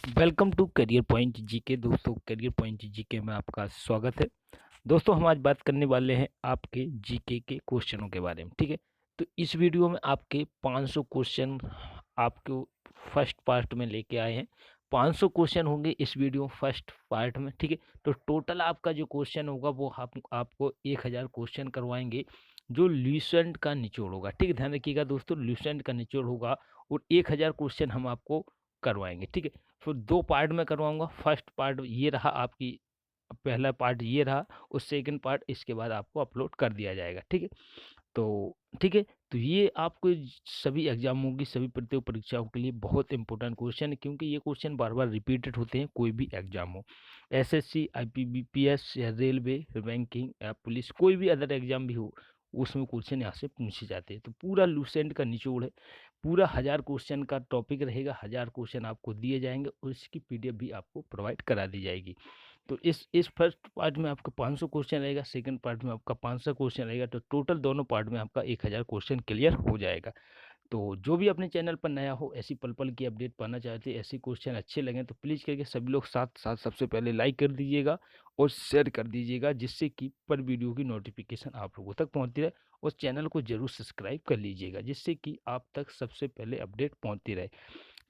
Welcome to Career Point GK. दोस्तों, Career Point GK में आपका स्वागत है। दोस्तों, हम आज बात करने वाले हैं आपके जीके के क्वेश्चनों के बारे में। ठीक है, तो इस वीडियो में आपके 500 क्वेश्चन आपको फर्स्ट पार्ट में लेके आए हैं। 500 क्वेश्चन होंगे इस वीडियो फर्स्ट पार्ट में। ठीक है, तो टोटल आपका जो क्वेश्चन होगा वो आपको 1000 क्वेश्चन करवाएंगे, जो ल्यूसेंट का निचोड़ होगा। ठीक है, ध्यान रखिएगा दोस्तों, ल्यूसेंट का निचोड़ होगा और 1000 क्वेश्चन हम आपको करवाएंगे। ठीक है, फिर 2 पार्ट में करवाऊँगा। फर्स्ट पार्ट ये रहा आपकी, पहला पार्ट ये रहा, और सेकंड पार्ट इसके बाद आपको अपलोड कर दिया जाएगा। ठीक है, तो ठीक है, तो ये आपको सभी एग्ज़ामों की, सभी प्रतियोगी परीक्षाओं के लिए बहुत इंपॉर्टेंट क्वेश्चन है, क्योंकि ये क्वेश्चन बार-बार रिपीटेड होते हैं, कोई भी एग्ज़ाम हो। एसएससी, आईपीबीपीएस या रेलवे, बैंकिंग या पुलिस, कोई भी अदर एग्ज़ाम भी हो, उसमें क्वेश्चन यहाँ से पूछे जाते हैं। तो पूरा लूसेंट का निचोड़ है, पूरा 1000 क्वेश्चन का टॉपिक रहेगा, 1000 क्वेश्चन आपको दिए जाएँगे और इसकी पीडीएफ भी आपको प्रोवाइड करा दी जाएगी। तो इस फर्स्ट पार्ट में आपका 500 क्वेश्चन रहेगा, सेकंड पार्ट में आपका 500 क्वेश्चन रहेगा, तो टोटल दोनों पार्ट में आपका 1000 क्वेश्चन क्लियर हो जाएगा। तो जो भी अपने चैनल पर नया हो, ऐसी पल-पल की अपडेट पाना चाहते हैं, ऐसे क्वेश्चन अच्छे लगें, तो प्लीज़ करके सभी लोग साथ-साथ सबसे पहले लाइक कर दीजिएगा और शेयर कर दीजिएगा, जिससे कि पर वीडियो की नोटिफ़िकेशन आप लोगों तक पहुँचती रहे, और चैनल को ज़रूर सब्सक्राइब कर लीजिएगा, जिससे कि आप तक सबसे पहले अपडेट पहुँचती रहे।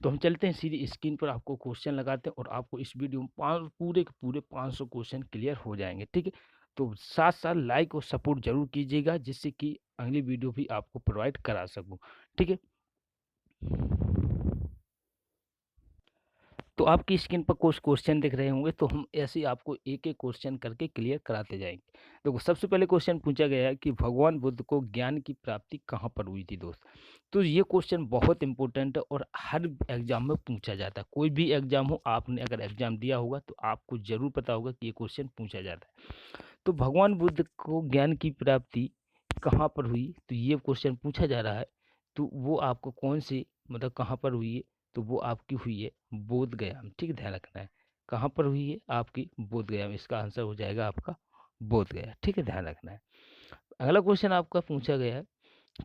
तो हम चलते हैं सीधी स्क्रीन पर, आपको क्वेश्चन लगाते हैं और आपको इस वीडियो में पूरे के पूरे 500 क्वेश्चन क्लियर हो जाएंगे। ठीक है, तो साथ साथ लाइक और सपोर्ट जरूर कीजिएगा, जिससे कि अगली वीडियो भी आपको प्रोवाइड करा सकूं। ठीक है, तो आपकी स्क्रीन पर कुछ क्वेश्चन दिख रहे होंगे, तो हम ऐसे ही आपको एक एक क्वेश्चन करके क्लियर कराते जाएंगे। देखो, सबसे पहले क्वेश्चन पूछा गया है कि भगवान बुद्ध को ज्ञान की प्राप्ति कहाँ पर हुई थी दोस्त। तो ये क्वेश्चन बहुत इंपॉर्टेंट है और हर एग्जाम में पूछा जाता है। कोई भी एग्जाम हो, आपने अगर एग्जाम दिया होगा तो आपको जरूर पता होगा कि ये क्वेश्चन पूछा जाता है। तो भगवान बुद्ध को ज्ञान की प्राप्ति कहाँ पर हुई, तो ये क्वेश्चन पूछा जा रहा है। तो वो आपको कौन सी, मतलब कहाँ पर हुई है, तो वो आपकी हुई है बोध गया में। ठीक है, ध्यान रखना है, कहाँ पर हुई है आपकी बोध गया में। इसका आंसर हो जाएगा आपका बोध गया। ठीक है, ध्यान रखना है। अगला क्वेश्चन आपका पूछा गया है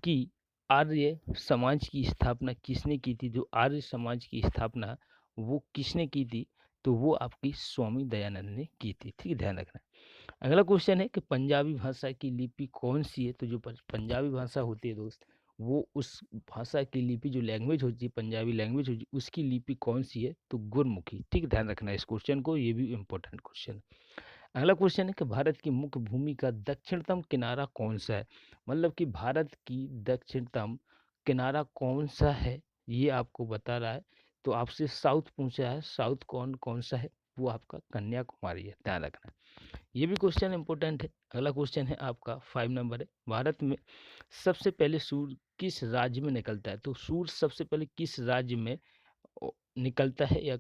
कि आर्य समाज की स्थापना किसने की थी। जो आर्य समाज की स्थापना वो किसने की थी, तो वो आपकी स्वामी दयानंद ने की थी। ठीक है, ध्यान रखना है। अगला क्वेश्चन है कि पंजाबी भाषा की लिपि कौन सी है। तो जो पंजाबी भाषा होती है दोस्त, वो उस भाषा की लिपि, जो लैंग्वेज होती है, पंजाबी लैंग्वेज होती है, उसकी लिपि कौन सी है, तो गुरमुखी। ठीक है, ध्यान रखना है इस क्वेश्चन को, ये भी इंपॉर्टेंट क्वेश्चन है। अगला क्वेश्चन है कि भारत की मुख्य भूमि का दक्षिणतम किनारा कौन सा है। मतलब कि भारत की दक्षिणतम किनारा कौन सा है, ये आपको बता रहा है। तो आपसे साउथ पूछा है, साउथ कौन कौन सा है, वो आपका कन्याकुमारी है। ध्यान रखना, ये भी क्वेश्चन इंपॉर्टेंट है। अगला क्वेश्चन है आपका 5 नंबर है, भारत में सबसे पहले सूर्य किस राज्य में निकलता है। तो सूर्य सबसे पहले किस राज्य में निकलता है, या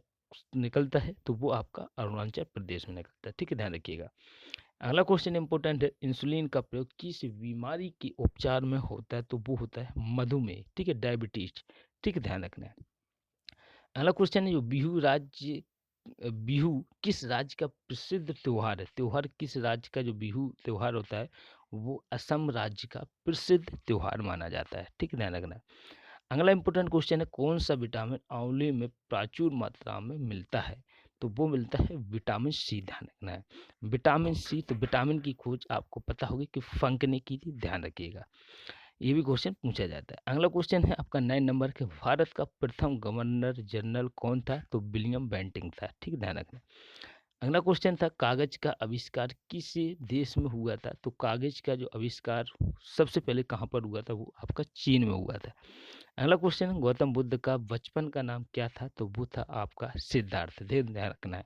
निकलता है, तो वो आपका अरुणाचल प्रदेश में निकलता है। ठीक है, ध्यान रखिएगा। अगला क्वेश्चन इंपॉर्टेंट है, इंसुलिन का प्रयोग किस बीमारी के उपचार में होता है, तो वो होता है मधुमेह। ठीक है, डायबिटीज। ठीक है, ध्यान रखना है। अगला क्वेश्चन है, जो बिहू किस राज्य का प्रसिद्ध त्योहार है। त्योहार किस राज्य का, जो बिहू त्योहार होता है, वो असम राज्य का प्रसिद्ध त्योहार माना जाता है। ठीक है, ध्यान रखना है। अगला इंपॉर्टेंट क्वेश्चन है, कौन सा विटामिन आंवले में प्रचुर मात्रा में मिलता है, तो वो मिलता है विटामिन सी। ध्यान रखना है, विटामिन सी। तो विटामिन की खोज आपको पता होगी कि फंक ने की थी। ध्यान रखिएगा, ये भी क्वेश्चन पूछा जाता है। अगला क्वेश्चन है आपका 9 नंबर के, भारत का प्रथम गवर्नर जनरल कौन था, तो विलियम बेंटिंग था। ठीक है, ध्यान रखना। अगला क्वेश्चन था, कागज का आविष्कार किस देश में हुआ था। तो कागज का जो आविष्कार सबसे पहले कहाँ पर हुआ था, वो आपका चीन में हुआ था। अगला क्वेश्चन, गौतम बुद्ध का बचपन का नाम क्या था, तो वो था आपका सिद्धार्थ। ध्यान रखना है।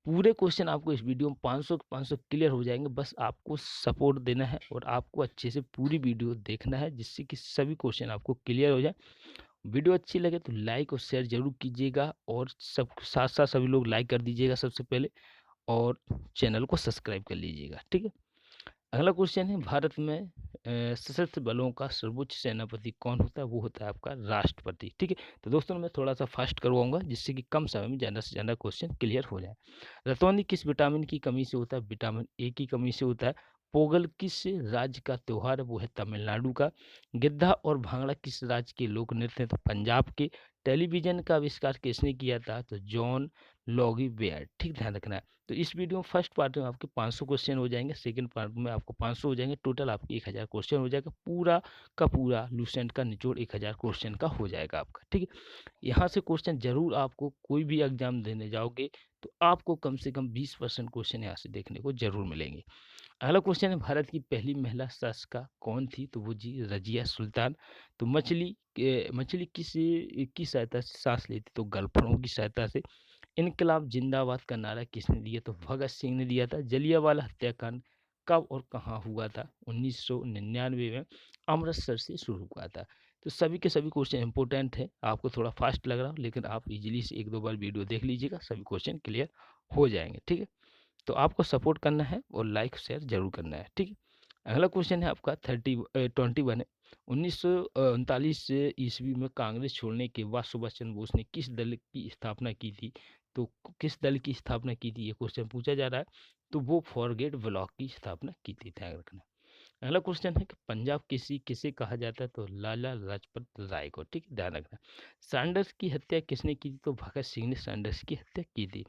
पूरे क्वेश्चन आपको इस वीडियो में 500 के 500 क्लियर हो जाएंगे, बस आपको सपोर्ट देना है और आपको अच्छे से पूरी वीडियो देखना है, जिससे कि सभी क्वेश्चन आपको क्लियर हो जाए। वीडियो अच्छी लगे तो लाइक और शेयर जरूर कीजिएगा, और सब साथ साथ सभी लोग लाइक कर दीजिएगा सबसे पहले, और चैनल को सब्सक्राइब कर लीजिएगा। ठीक है, अगला क्वेश्चन है, भारत में सशस्त्र बलों का सर्वोच्च सेनापति कौन होता है, वो होता है आपका राष्ट्रपति। ठीक है, तो दोस्तों मैं थोड़ा सा फास्ट करवाऊंगा, जिससे कि कम समय में ज़्यादा से ज़्यादा क्वेश्चन क्लियर हो जाए। रतौंधी किस विटामिन की कमी से होता है, विटामिन ए की कमी से होता है। पोगल किस राज्य का त्योहार है, वो है तमिलनाडु का। गिद्धा और भांगड़ा किस राज्य के लोक नृत्य हैं, तो पंजाब के। टेलीविजन का आविष्कार किसने किया था? तो जॉन लॉगी बेयर्ड। ठीक, ध्यान रखना है। तो इस वीडियो में फर्स्ट पार्ट में आपके 500 क्वेश्चन हो जाएंगे, सेकंड पार्ट में आपको 500 हो जाएंगे, टोटल आपके 1000 क्वेश्चन हो जाएगा। पूरा का पूरा लूसेंट का निचोड़ 1000 क्वेश्चन का हो जाएगा आपका। ठीक है, यहाँ से क्वेश्चन जरूर आपको कोई भी एग्जाम देने जाओगे तो आपको कम से कम 20% क्वेश्चन यहाँ से देखने को जरूर मिलेंगे। अगला क्वेश्चन है, भारत की पहली महिला शासिका कौन थी? तो वो जी रजिया सुल्तान। तो मछली की सहायता से सांस लेती? तो गलफड़ों की सहायता से। इनकलाब जिंदाबाद का नारा किसने दिया? तो भगत सिंह ने दिया था। जलियांवाला हत्याकांड कब और कहाँ हुआ था? 1999 में अमृतसर से शुरू हुआ था। तो सभी के सभी क्वेश्चन इंपॉर्टेंट है। आपको थोड़ा फास्ट लग रहा हो लेकिन आप इजीली से एक दो बार वीडियो देख लीजिएगा, सभी क्वेश्चन क्लियर हो जाएंगे। ठीक है, तो आपको सपोर्ट करना है और लाइक शेयर जरूर करना है। ठीक है, अगला क्वेश्चन है आपका 21 है। 1939 ईस्वी में कांग्रेस छोड़ने के बाद सुभाष चंद्र बोस ने किस दल की स्थापना की थी? तो किस दल की स्थापना की थी, ये क्वेश्चन पूछा जा रहा है। तो वो फॉरगेट ब्लॉक की स्थापना की थी, ध्यान रखना। अगला क्वेश्चन है कि पंजाब किसे कहा जाता है? तो लाला लाजपत राय को। ठीक है, ध्यान रखना। सैंडर्स की हत्या किसने की थी? तो भगत सिंह ने सैंडर्स की हत्या की थी।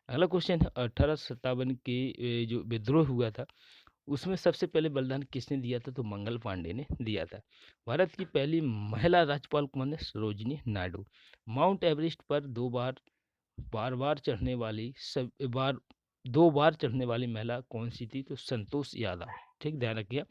अगला क्वेश्चन है 1857 के जो विद्रोह हुआ था उसमें सबसे पहले बलिदान किसने दिया था? तो मंगल पांडे ने दिया था। भारत की पहली महिला राज्यपाल कौन है? सरोजिनी नायडू। माउंट एवरेस्ट पर बार बार चढ़ने वाली सब बार दो बार चढ़ने वाली महिला कौन सी थी? तो संतोष यादव। ठीक, ध्यान रखिए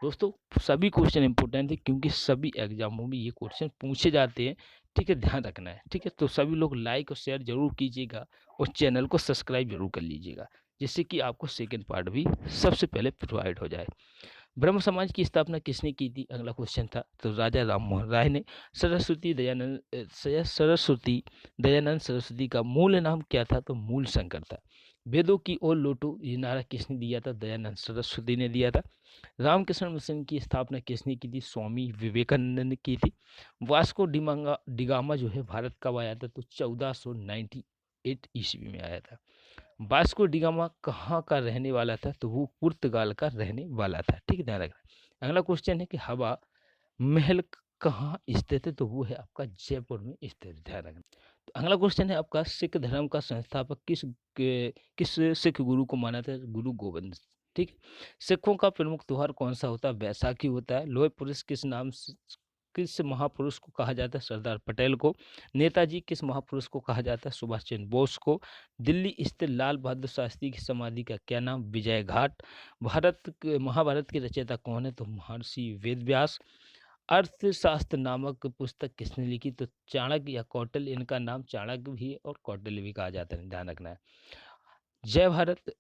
दोस्तों, सभी क्वेश्चन इंपोर्टेंट है क्योंकि सभी एग्जामों में ये क्वेश्चन पूछे जाते हैं। ठीक है, ध्यान रखना है। ठीक है, तो सभी लोग लाइक और शेयर जरूर कीजिएगा और चैनल को सब्सक्राइब जरूर कर लीजिएगा जिससे कि आपको सेकेंड पार्ट भी सबसे पहले प्रोवाइड हो जाए। ब्रह्म समाज की स्थापना किसने की थी? अगला क्वेश्चन था। तो राजा राम मोहन राय ने। सरस्वती दयानंद सरस्वती का मूल नाम क्या था? तो मूल शंकर था। वेदों की ओर लौटो, ये नारा किसने दिया था? दयानंद सरस्वती ने दिया था। रामकृष्ण मिशन की स्थापना किसने की थी? स्वामी विवेकानंद ने की थी। वास्को डिगामा जो है भारत कब आया था? तो 1498 ईस्वी में आया था। वास्को डिगामा कहाँ का रहने वाला था? तो वो पुर्तगाल का रहने वाला था। ठीक है, ध्यान रखना। अगला क्वेश्चन है कि हवा महल कहाँ स्थित है? तो वो है आपका जयपुर में स्थित, ध्यान रखना। तो अगला क्वेश्चन है आपका, सिख धर्म का संस्थापक किस सिख गुरु को माना था? गुरु गोविंद। ठीक है, सिखों का प्रमुख त्योहार कौन सा होता है? बैसाखी होता है। लोह पुरुष किस महापुरुष को कहा जाता है? सरदार पटेल को। नेताजी किस महापुरुष को कहा जाता है? सुभाष चंद्र बोस को। दिल्ली स्थित लाल बहादुर शास्त्री की समाधि का क्या नाम? विजय घाट। महाभारत के रचयिता कौन है? तो महर्षि वेदव्यास। अर्थशास्त्र नामक पुस्तक किसने लिखी? तो चाणक्य या कौटिल्य। इनका नाम चाणक्य भी है और कौटिल्य भी कहा जाता है, ध्यान रखना है। जय भारत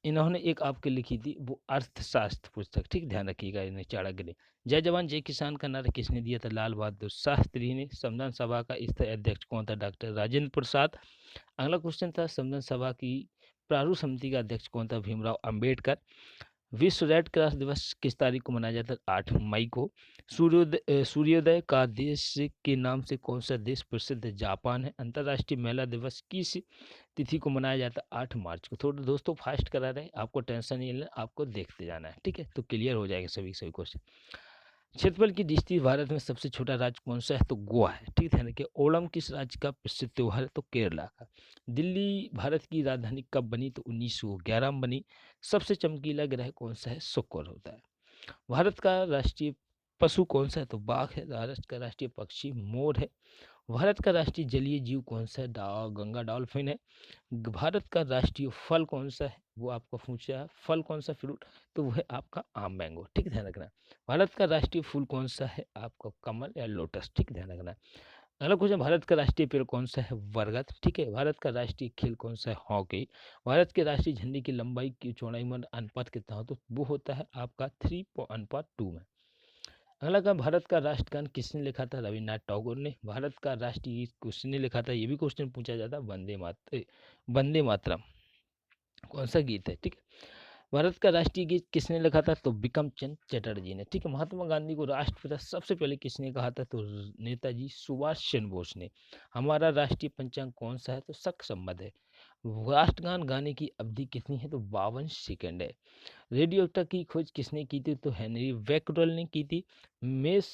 इन्होंने एक आपके लिखी थी, वो अर्थशास्त्र पुस्तक। ठीक, ध्यान रखिएगा, इन्हें चाणक्य ने। जय जवान जय किसान का नारा किसने दिया था? लाल बहादुर शास्त्री ने। संविधान सभा का स्थायी अध्यक्ष कौन था? डॉक्टर राजेंद्र प्रसाद। अगला क्वेश्चन था, संविधान सभा की प्रारूप समिति का अध्यक्ष कौन था? भीमराव अंबेडकर। विश्व रेड क्रॉस दिवस किस तारीख को मनाया जाता है? 8 मई को। सूर्योदय का देश के नाम से कौन सा देश प्रसिद्ध है? जापान है। अंतर्राष्ट्रीय महिला दिवस किस तिथि को मनाया जाता है? 8 मार्च को। थोड़ा दोस्तों फास्ट करा रहे हैं, आपको टेंशन नहीं लेना, आपको देखते जाना है। ठीक है, तो क्लियर हो जाएगा सभी क्वेश्चन। क्षेत्रफल की दृष्टि भारत में सबसे छोटा राज्य कौन सा है? तो गोवा है। ठीक है, कि ओणम किस राज्य का प्रसिद्ध त्योहार है? तो केरला का। दिल्ली भारत की राजधानी कब बनी? तो 1911 में बनी। सबसे चमकीला ग्रह कौन सा है? शुक्र होता है। भारत का राष्ट्रीय पशु कौन सा है? तो बाघ है। भारत का राष्ट्रीय पक्षी मोर है। भारत का राष्ट्रीय जलीय जीव कौन सा है? गंगा डॉल्फिन है। भारत का राष्ट्रीय फल कौन सा है? वो आपका पूछा है, फल कौन सा फ्रूट? तो वो है आपका आम मैंगो। ठीक, ध्यान रखना। भारत का राष्ट्रीय फूल कौन सा है? आपका कमल या लोटस। ठीक, ध्यान रखना। अगला क्वेश्चन, भारत का राष्ट्रीय पेड़ कौन सा है? बरगद। ठीक है, भारत का राष्ट्रीय खेल कौन सा है? हॉकी। भारत के राष्ट्रीय झंडे की लंबाई की चौड़ाई में अनुपात कितना हो? तो वो होता है आपका 3:2 में। अगला का, भारत का राष्ट्रगान किसने लिखा था? रविन्द्रनाथ टैगोर ने। भारत का राष्ट्रीय गीत किसने लिखा था? ये भी क्वेश्चन पूछा जाता है। वंदे मातरम कौन सा गीत है? ठीक है, भारत का राष्ट्रीय गीत किसने लिखा था? तो बिकम चंद्र चटर्जी ने। ठीक है, महात्मा गांधी को राष्ट्रपिता सबसे पहले किसने कहा था? तो नेताजी सुभाष चंद्र बोस ने। हमारा राष्ट्रीय पंचांग कौन सा है? तो शक संबद्ध है। राष्ट्रगान गाने की अवधि कितनी है? तो 52 सेकेंड है। रेडियो की खोज किसने की थी? तो हेनरी बैक्यूरेल ने की थी। मेष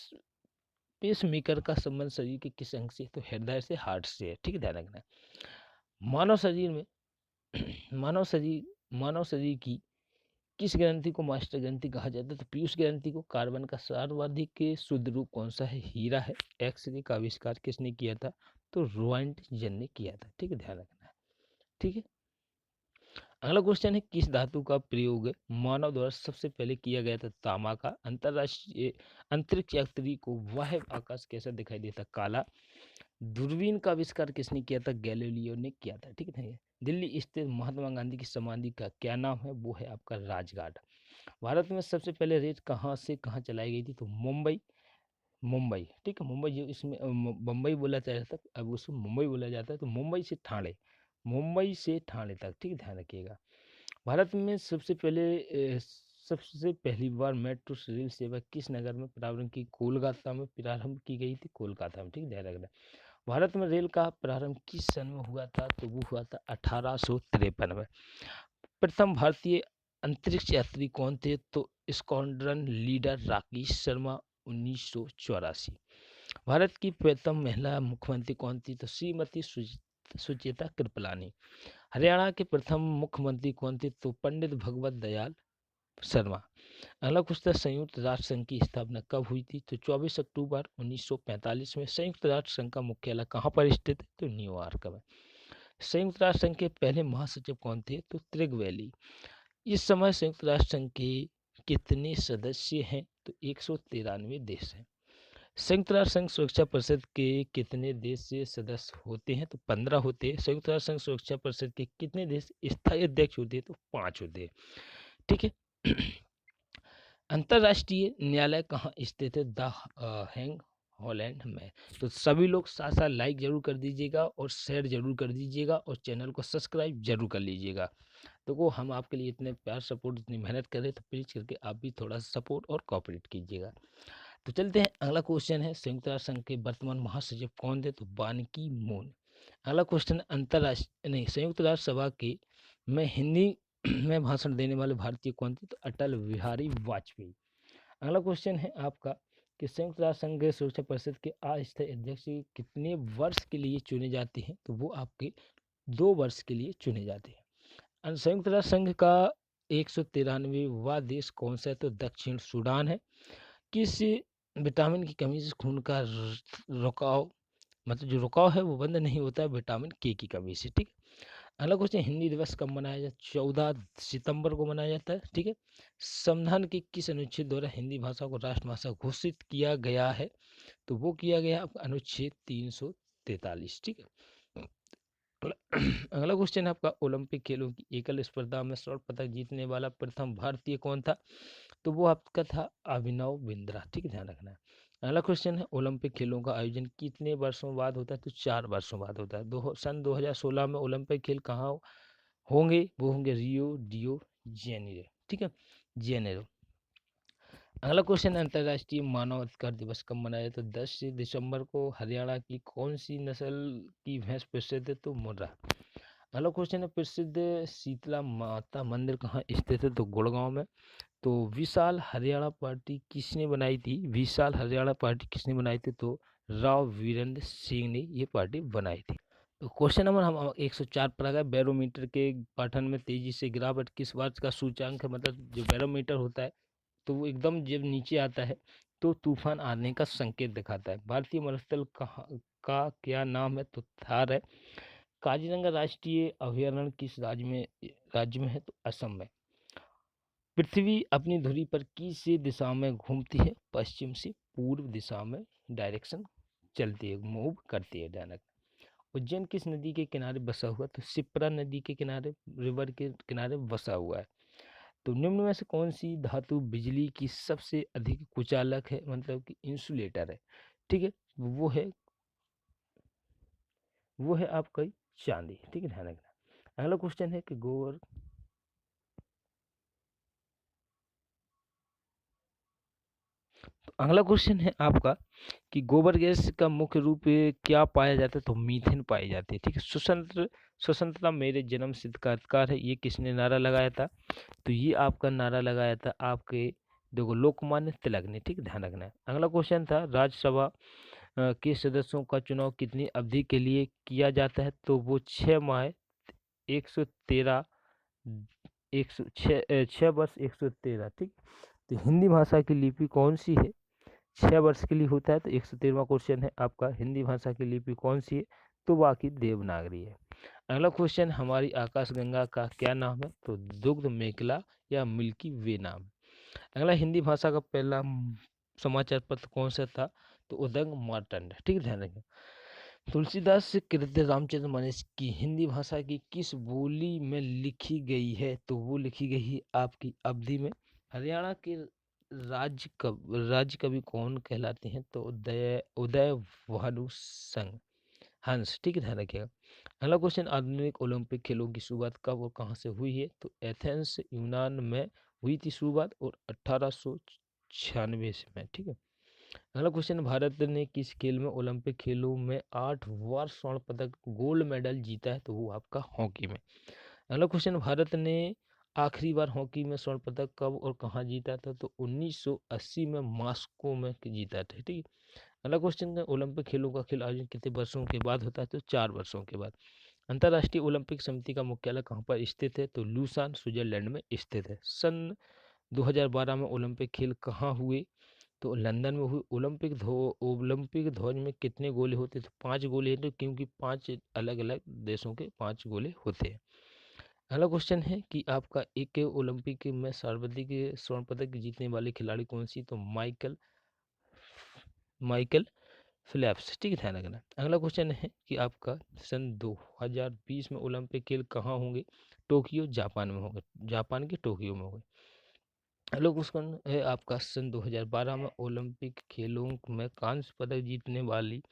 पेस मेकर का संबंध शरीर के किस अंग से? तो हृदय से, हार्ट से है। ठीक है, ध्यान रखना। मानव शरीर में मानव शरीर की किस ग्रंथि को मास्टर ग्रंथि कहा जाता है? तो पीयूष ग्रंथि को। कार्बन का सर्वाधिक शुद्ध रूप कौन सा है? हीरा है। एक्सरे का आविष्कार किसने किया था? तो रोएंटजन ने किया था। ठीक है, ध्यान रखना है। ठीक है, अगला क्वेश्चन है, किस धातु का प्रयोग मानव द्वारा सबसे पहले किया गया था? तांबा का। अंतरराष्ट्रीय अंतरिक्ष यात्री को वाह्य आकाश कैसा दिखाई देता? काला। दूरबीन का आविष्कार किसने किया था? गैलीलियो ने किया था। ठीक है, दिल्ली स्थित महात्मा गांधी की समाधि का क्या नाम है? वो है आपका राजघाट। भारत में सबसे पहले रेल कहाँ से कहाँ चलाई गई थी? तो मुंबई। ठीक है, मुंबई, जो इसमें बम्बई बोला जाता था, अब उसको मुंबई बोला जाता है। तो मुंबई से ठाणे तक। ठीक है, ध्यान रखिएगा। भारत में सबसे पहली बार मेट्रो रेल सेवा किस नगर में प्रारंभ की? कोलकाता में प्रारंभ की गई थी, कोलकाता में। ठीक है, ध्यान रखना। भारत में रेल का प्रारंभ किस सन में हुआ था? तो वो हुआ था 1853 में। प्रथम भारतीय अंतरिक्ष यात्री कौन थे? तो स्क्वाड्रन लीडर राकेश शर्मा, 1984। भारत की प्रथम महिला मुख्यमंत्री कौन थी? तो श्रीमती सुचेता कृपलानी। हरियाणा के प्रथम मुख्यमंत्री कौन थे? तो पंडित भगवत दयाल शर्मा। अगला क्वेश्चन, संयुक्त राष्ट्र संघ की स्थापना कब हुई थी? तो 24 अक्टूबर 1945 में। संयुक्त राष्ट्र संघ का मुख्यालय कहाँ पर स्थित है? तो न्यूयॉर्क में। संयुक्त राष्ट्र संघ के पहले महासचिव कौन थे? तो त्रिगवेली। इस समय संयुक्त राष्ट्र संघ के कितने सदस्य हैं? तो 193 देश हैं। संयुक्त राष्ट्र संघ सुरक्षा परिषद के कितने देश से सदस्य होते हैं? तो 15 होते हैं। संयुक्त राष्ट्र संघ सुरक्षा परिषद के कितने देश स्थायी अध्यक्ष होते हैं? तो 5 होते हैं। ठीक है, अंतरराष्ट्रीय न्यायालय कहाँ स्थित है? द हैंग हॉलैंड में। तो सभी लोग साथ साथ लाइक जरूर कर दीजिएगा और शेयर जरूर कर दीजिएगा और चैनल को सब्सक्राइब जरूर कर लीजिएगा। तो वो हम आपके लिए इतने प्यार सपोर्ट, इतनी मेहनत कर रहे, तो प्लीज करके आप भी थोड़ा सपोर्ट और कोऑपरेट कीजिएगा। तो चलते हैं, अगला क्वेश्चन है, संयुक्त राष्ट्र संघ के वर्तमान महासचिव कौन थे? तो बान की मून। अगला क्वेश्चन, अंतरराष्ट्रीय नहीं संयुक्त राष्ट्र सभा के में हिंदी में भाषण देने वाले भारतीय कौन थे? तो अटल बिहारी वाजपेयी। अगला क्वेश्चन है आपका कि संयुक्त राष्ट्र संघ सुरक्षा परिषद के अस्थायी अध्यक्ष कितने वर्ष के लिए चुने जाते हैं? तो वो आपके 2 वर्ष के लिए चुने जाते हैं। संयुक्त राष्ट्र संघ का 193वां देश कौन सा है? तो दक्षिण सूडान है। किस विटामिन की कमी से खून का रुकाव, मतलब जो रुकाव है वो बंद नहीं होता है? विटामिन के की कमी से। ठीक है, अगला क्वेश्चन, हिंदी दिवस कब मनाया जाता है? 14 सितंबर को मनाया जाता है। ठीक है, संविधान के किस अनुच्छेद द्वारा हिंदी भाषा को राष्ट्रभाषा घोषित किया गया है? तो वो किया गया अनुच्छेद 343। ठीक है, अगला क्वेश्चन है आपका, ओलंपिक खेलों की एकल स्पर्धा में स्वर्ण पदक जीतने वाला प्रथम भारतीय कौन था? तो वो आपका था अभिनव बिंद्रा। ठीक है, ध्यान रखना है। अगला क्वेश्चन है, ओलंपिक खेलों का आयोजन कितने वर्षों बाद होता है? तो 4 वर्षों बाद होता है। सन 2016 में ओलंपिक खेल कहाँ होंगे? वो होंगे रियो डियो जेनेरो। ठीक है, जेनेरो। अगला क्वेश्चन, अंतर्राष्ट्रीय मानव अधिकार दिवस कब मनाया जाता है? 10 दिसंबर को। हरियाणा की कौन सी नस्ल की भैंस प्रसिद्ध है? तो मुर्रा। अगला क्वेश्चन है, प्रसिद्ध शीतला माता मंदिर कहाँ स्थित है? तो गुड़गांव में। तो विशाल हरियाणा पार्टी किसने बनाई थी? विशाल हरियाणा पार्टी किसने बनाई थी? तो राव वीरेंद्र सिंह ने ये पार्टी बनाई थी। तो क्वेश्चन नंबर हम 104 पर आ गए, बैरोमीटर के पठन में तेजी से गिरावट किस वर्ष का सूचकांक है? मतलब जो बैरोमीटर होता है तो वो एकदम जब नीचे आता है तो तूफान आने का संकेत दिखाता है। भारतीय मरुस्थल का क्या नाम है? तो थार है। काजीरंगा राष्ट्रीय अभयारण्य किस राज्य में है? तो असम में। पृथ्वी अपनी धुरी पर किस दिशा में घूमती है? पश्चिम से पूर्व दिशा में डायरेक्शन चलती है, मूव करती है डायरेक्ट। उज्जैन किस नदी के किनारे बसा हुआ? तो शिप्रा नदी के किनारे, रिवर के किनारे बसा हुआ है। तो निम्न में से कौन सी धातु बिजली की सबसे अधिक कुचालक है, मतलब कि इंसुलेटर है? ठीक है, वो है आपका चांदी। ठीक है, ध्यान रखना। अगला क्वेश्चन है कि गोबर अगला क्वेश्चन है आपका कि गोबर गैस का मुख्य रूप क्या पाया जाता है? तो मीथेन पाई जाती है। ठीक है, स्वतंत्रता मेरे जन्म सिद्ध का अधिकार है, ये किसने नारा लगाया था? तो ये आपका नारा लगाया था आपके देखो लोकमान्य तिलक ने, ठीक, ध्यान रखना है। अगला क्वेश्चन था राज्यसभा के सदस्यों का चुनाव कितनी अवधि के लिए किया जाता है, तो वो 6 माह 113 6 वर्ष 113, ठीक। तो हिंदी भाषा की लिपि कौन सी है, 6 वर्ष के लिए होता है। तो 113वां क्वेश्चन है आपका, हिंदी भाषा की लिपि कौन सी है, तो बाकी देवनागरी है। अगला क्वेश्चन, हमारी आकाशगंगा का क्या नाम है, तो दुग्ध मेखला या मिल्की वे नाम। अगला, हिंदी भाषा का पहला समाचार पत्र कौन सा था, तो उदंग मार्तंड, ठीक है, ध्यान रखें। तुलसीदास कृत्य रामचंद्र मानस की हिंदी भाषा की किस बोली में लिखी गई है, तो वो लिखी गई है आपकी अवधि में। हरियाणा के राज्य कवि कौन कहलाते हैं, तो उदय उदय भानु संग हंस, ठीक है, ध्यान रखिएगा। अगला क्वेश्चन, आधुनिक ओलंपिक खेलों की शुरुआत कब और कहाँ से हुई है, तो एथेंस यूनान में हुई थी शुरुआत, और 1896 में, ठीक है। अगला क्वेश्चन, भारत ने किस खेल में ओलंपिक खेलों में 8 बार स्वर्ण पदक गोल्ड मेडल जीता है, तो वो आपका हॉकी में। अगला क्वेश्चन, भारत ने आखिरी बार हॉकी में स्वर्ण पदक कब और कहाँ जीता था, तो 1980 में मॉस्को में जीता था, ठीक है। अगला क्वेश्चन, ओलंपिक खेलों का खेल आयोजन कितने वर्षों के बाद होता है, तो 4 वर्षों के बाद। अंतर्राष्ट्रीय ओलंपिक समिति का मुख्यालय कहाँ पर स्थित है, तो लूसान स्विट्जरलैंड में स्थित है। सन 2012 में ओलंपिक खेल कहाँ हुए, तो लंदन में हुई। ओलंपिक ध्वज में कितने गोले होते थे, 5 गोले हैं, तो क्योंकि 5 अलग अलग देशों के 5 गोले होते हैं। अगला क्वेश्चन है कि आपका एक ओलंपिक में सर्वाधिक स्वर्ण पदक जीतने वाले खिलाड़ी कौन सी, तो माइकल माइकल फिलिप्स, ठीक है, ध्यान रखना। अगला क्वेश्चन है कि आपका सन 2020 में ओलंपिक खेल कहाँ होंगे, टोक्यो जापान में होंगे, जापान के टोक्यो में होंगे। अगला क्वेश्चन है आपका सन 2012 में ओलंपिक खेलों में कांस्य पदक जीतने वाली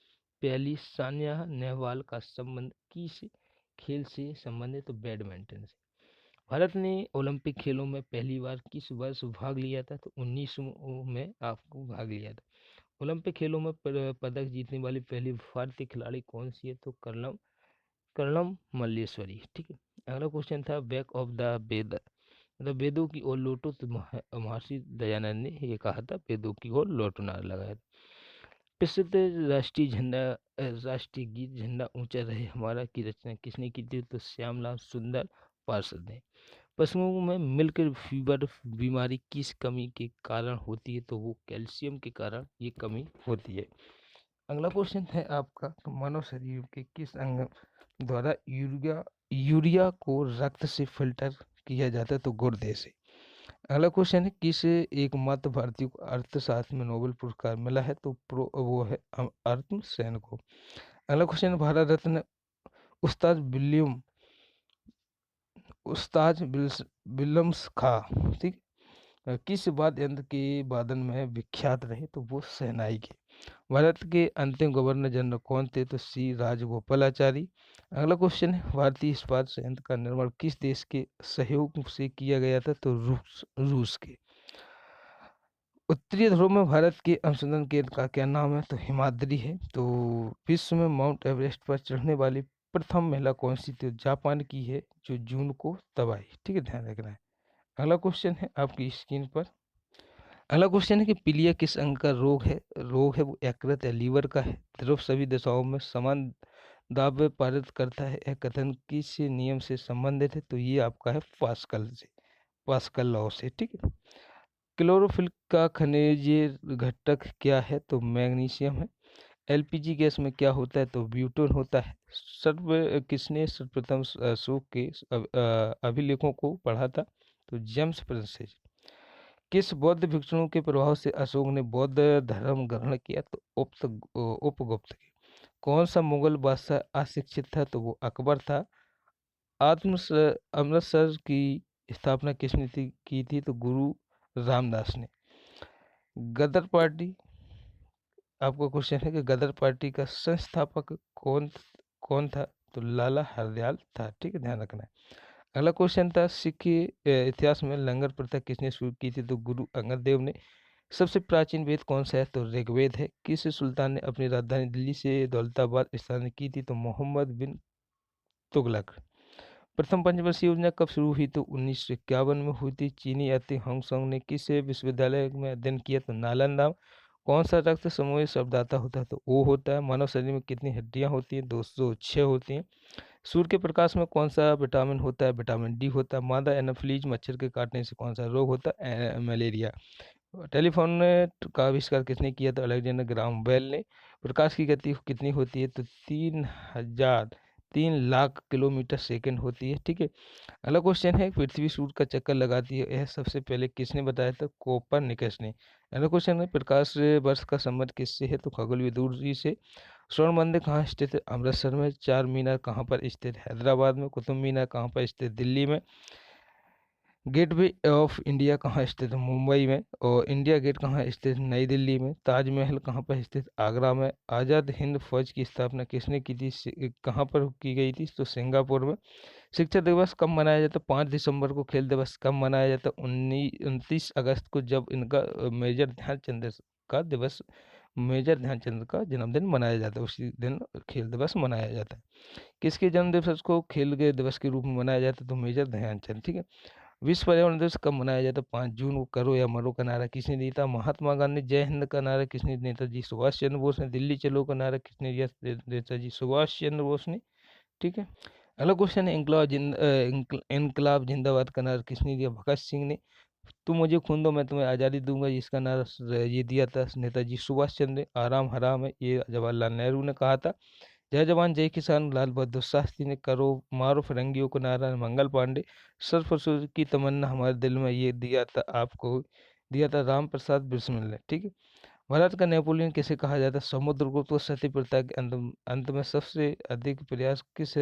पहली सानिया नेहवाल का संबंध किस खेल से संबंधित, तो बैडमिंटन से। भारत ने ओलंपिक खेलों में पहली बार किस वर्ष भाग लिया था, तो 1900 में आपको भाग लिया था। ओलंपिक खेलों में पदक जीतने वाली पहली भारतीय खिलाड़ी कौन सी है, तो कर्णम कर्णम मल्लेश्वरी, ठीक है। अगला क्वेश्चन था बैक ऑफ द वेद, मतलब वेदों की ओर लौटो, तो महर्षि दयानंद ने ये कहा था, वेदों की ओर लौटना लगाया था। प्रसिद्ध राष्ट्रीय झंडा राष्ट्रीय गीत झंडा ऊंचा रहे हमारा की रचना किसने की थी, तो श्यामलाल सुंदर पार्षद ने। पशुओं में मिल्क फीवर बीमारी किस कमी के कारण होती है, तो वो कैल्शियम के कारण ये कमी होती है। अगला क्वेश्चन है आपका, मानव शरीर के किस अंग द्वारा यूरिया को रक्त से फिल्टर किया जाता है, तो गुर्दे से। अगला क्वेश्चन है, किस एकमात्र भारतीय को अर्थशास्त्र में नोबेल पुरस्कार मिला है, तो वो है अमर्त्य सेन को। अगला क्वेश्चन, भारत रत्न उस्ताद विलियम उस्ताद विल्यम्स खां, ठीक, किस वाद्य यंत्र के वादन में विख्यात रहे, तो वो शहनाई के। भारत के अंतिम गवर्नर जनरल कौन थे, तो सी राजगोपालाचारी। अगला क्वेश्चन है, भारतीय इस्पात संयंत्र का निर्माण किस देश के सहयोग से किया गया था, तो रूस के। उत्तरी ध्रुव में भारत के अनुसंधान केंद्र का क्या नाम है, तो हिमाद्री है। तो विश्व में माउंट एवरेस्ट पर चढ़ने वाली प्रथम महिला कौन सी थी, तो जापान की है, जो जून को तब आई, ठीक है, ध्यान रखना है। अगला क्वेश्चन है आपकी स्क्रीन पर। अगला क्वेश्चन है कि पीलिया किस अंग का रोग है वो यकृत या लीवर का है। ध्रुव सभी दिशाओं में समान दाब पारित करता है, यह कथन किस नियम से संबंधित है, तो ये आपका है पास्कल लॉ से, ठीक है। क्लोरोफिल का खनिज घटक क्या है, तो मैग्नीशियम है। एलपीजी गैस में क्या होता है, तो ब्यूटेन होता है। किसने सर्वप्रथम अशोक के अभिलेखों को पढ़ा था, तो जेम्स प्रिंसेस। किस बौद्ध भिक्षुओं के प्रभाव से अशोक ने बौद्ध धर्म ग्रहण किया, तो उपगुप्त के। कौन सा मुगल बादशाह अशिक्षित था, तो वो अकबर था। अमृतसर की स्थापना किसने की थी, तो गुरु रामदास ने। गदर पार्टी, आपका क्वेश्चन है कि गदर पार्टी का संस्थापक कौन कौन था, तो लाला हरदयाल था, ठीक है, ध्यान रखना है। अगला क्वेश्चन था, सिख इतिहास में लंगर प्रथा किसने शुरू की थी, तो गुरु अंगद देव ने। सबसे प्राचीन वेद कौन सा है, तो ऋग्वेद है। किस सुल्तान ने अपनी राजधानी दिल्ली से दौलताबाद स्थानांतरित की थी, तो मोहम्मद बिन तुगलक। प्रथम पंचवर्षीय योजना कब शुरू हुई? तो 1951 में हुई थी। चीनी यात्री होंगसोंग ने किस विश्वविद्यालय में अध्ययन किया? तो नालंदा। कौन सा रक्त समूह शब्दाता होता है? तो ओ होता है। मानव शरीर में कितनी हड्डियां होती हैं? 206 होती हैं। सूर्य के प्रकाश में कौन सा विटामिन होता है? विटामिन डी होता है। मादा एनाफिलीज मच्छर के काटने से कौन सा रोग होता है? मलेरिया। टेलीफोन का आविष्कार किसने किया? तो अलेक्जेंडर ग्राहम बेल ने। प्रकाश की गति कितनी होती है? तो 3,03,00,000 किलोमीटर सेकंड होती है। ठीक है। अगला क्वेश्चन है, पृथ्वी सूर्य का चक्कर लगाती है, यह सबसे पहले किसने बताया था? कोपरनिकस ने। अगला क्वेश्चन है, प्रकाश वर्ष का संबंध किससे है? तो खगोलीय दूरी से। स्वर्ण मंदिर कहाँ स्थित है? अमृतसर में। चार मीनार कहाँ पर स्थित है? हैदराबाद में। कुतुब मीनार कहाँ पर स्थित? दिल्ली में। गेटवे ऑफ इंडिया कहाँ स्थित है? मुंबई में। और इंडिया गेट कहाँ स्थित है? नई दिल्ली में। ताजमहल कहाँ पर स्थित? आगरा में। आज़ाद हिंद फौज की स्थापना किसने की थी? कहाँ पर की गई थी? तो सिंगापुर में। शिक्षक दिवस कब मनाया जाता है? 5 दिसंबर को। खेल दिवस कब मनाया जाता है? 29 अगस्त को, जब इनका मेजर ध्यानचंद का जन्मदिन मनाया जाता है, उसी दिन खेल दिवस मनाया जाता है। किसके जन्म दिवस को खेल के दिवस के रूप में मनाया जाता है? तो मेजर ध्यानचंद। ठीक है। विश्व पर्यावरण दिवस कब मनाया जाता है? 5 जून को। करो या मरो का नारा किसने दिया था? महात्मा गांधी। जय हिंद का नारा किसने दिया? नेताजी सुभाष चंद्र बोस ने। दिल्ली चलो का नारा किसने दिया? नेताजी सुभाष चंद्र बोस ने। ठीक है। अगला क्वेश्चन है, इनकलाब जिंदाबाद का नारा किसने दिया? भगत सिंह ने। तुम मुझे खून दो मैं तुम्हें आज़ादी दूंगा, इसका नारा ये दिया था नेताजी सुभाष चंद्र। आराम हराम है, ये जवाहरलाल नेहरू ने कहा था। जय जवान जय किसान लाल बहादुर शास्त्री ने। करो मारो फिरंगियों को नारा मंगल पांडे। सर्वसुर की तमन्ना हमारे दिल में, ये दिया था आपको, दिया था राम प्रसाद बिस्मिल ने। ठीक है। भारत का नेपोलियन किसे कहा जाता है? समुद्रगुप्त को। सती प्रथा के अंत में सबसे अधिक प्रयास किस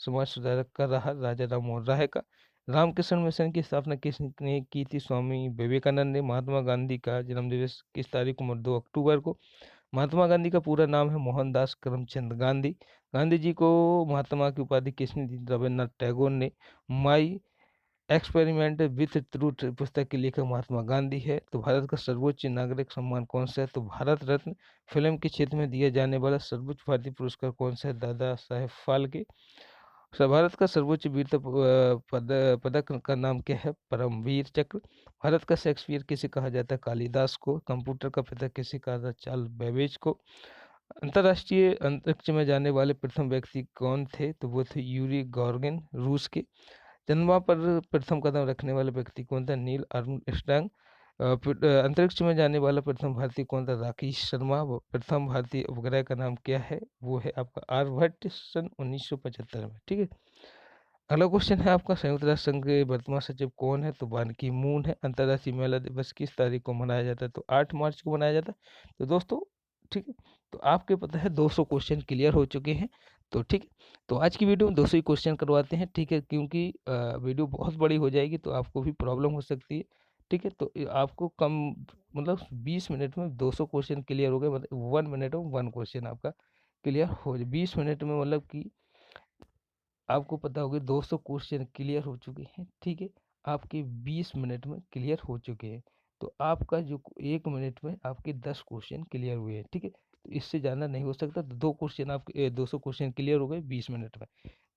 समाज सुधारक का रहा? राजा राम मोहन राय का। रामकृष्ण मिशन की स्थापना किसने की थी? स्वामी विवेकानंद ने। महात्मा गांधी का जन्मदिवस किस तारीख को? 2 अक्टूबर को। महात्मा गांधी का पूरा नाम है मोहनदास करमचंद गांधी। गांधी जी को महात्मा की उपाधि किसने दी? रविन्द्रनाथ टैगोर ने। माई एक्सपेरिमेंट विथ ट्रूथ पुस्तक के लेखक महात्मा गांधी है। तो भारत का सर्वोच्च नागरिक सम्मान कौन सा है? तो भारत रत्न। फिल्म के क्षेत्र में दिया जाने वाला सर्वोच्च भारतीय पुरस्कार कौन सा है? दादा साहेब फाल्के। भारत का सर्वोच्च वीरता पदक का नाम क्या है? परमवीर चक्र। भारत का शेक्सपियर किसे कहा जाता है? कालिदास को। कंप्यूटर का पिता किसे कहा जाता है? चार्ल्स बेबेज को। अंतर्राष्ट्रीय अंतरिक्ष में जाने वाले प्रथम व्यक्ति कौन थे? तो वो थे यूरी गॉर्गिन, रूस के। चंद्रमा पर प्रथम कदम रखने वाला व्यक्ति कौन था? Neil Armstrong. अंतरिक्ष में जाने वाला प्रथम भारतीय कौन था? राकेश शर्मा। प्रथम भारतीय उपग्रह का नाम क्या है? वो है आपका आर्यभट्ट, सन 1975 में। ठीक है। अगला क्वेश्चन है आपका, संयुक्त राष्ट्र संघ के वर्तमान सचिव कौन है? तो बान की मून है। अंतर्राष्ट्रीय महिला दिवस किस तारीख को मनाया जाता है? तो 8 मार्च को मनाया जाता है। तो दोस्तों, ठीक है, तो आपके पता है 200 क्वेश्चन क्लियर हो चुके हैं। तो ठीक है, तो आज की वीडियो में 200 ही क्वेश्चन करवाते हैं। ठीक है, क्योंकि वीडियो बहुत बड़ी हो जाएगी तो आपको भी प्रॉब्लम हो सकती है। ठीक है, तो आपको कम, मतलब 20 मिनट में 200 क्वेश्चन क्लियर हो गए, मतलब 1 मिनट में 1 क्वेश्चन आपका क्लियर हो जाए। 20 मिनट में मतलब कि आपको पता होगा 200 क्वेश्चन क्लियर हो चुके हैं। ठीक है, आपके 20 मिनट में क्लियर हो चुके हैं। तो आपका जो 1 मिनट में आपके 10 क्वेश्चन क्लियर हुए हैं। ठीक है, तो इससे ज़्यादा नहीं हो सकता। तो 2 क्वेश्चन आपके 200 क्वेश्चन क्लियर हो गए 20 मिनट में।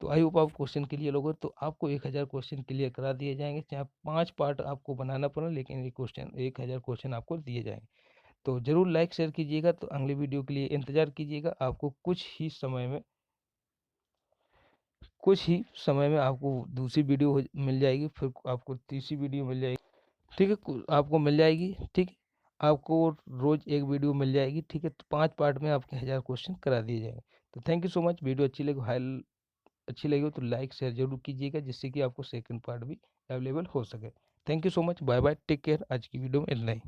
तो आई होप आप क्वेश्चन क्लियर हो गए, तो आपको 1000 क्वेश्चन क्लियर करा दिए जाएंगे, चाहे 5 पार्ट आपको बनाना पड़े, लेकिन ये क्वेश्चन 1000 क्वेश्चन आपको दिए जाएंगे। तो ज़रूर लाइक शेयर कीजिएगा। तो अगली वीडियो के लिए इंतज़ार कीजिएगा। आपको कुछ ही समय में आपको दूसरी वीडियो मिल जाएगी, फिर आपको तीसरी वीडियो मिल जाएगी। ठीक है, आपको मिल जाएगी। ठीक है, आपको रोज एक वीडियो मिल जाएगी। ठीक है, तो 5 पार्ट में आपके 1000 क्वेश्चन करा दिए जाएंगे। तो thank you so much. Video अच्छी लगी हो तो लाइक शेयर जरूर कीजिएगा, जिससे कि आपको सेकंड पार्ट भी अवेलेबल हो सके। Thank you so much. Bye bye, take care. आज की वीडियो में इतना ही।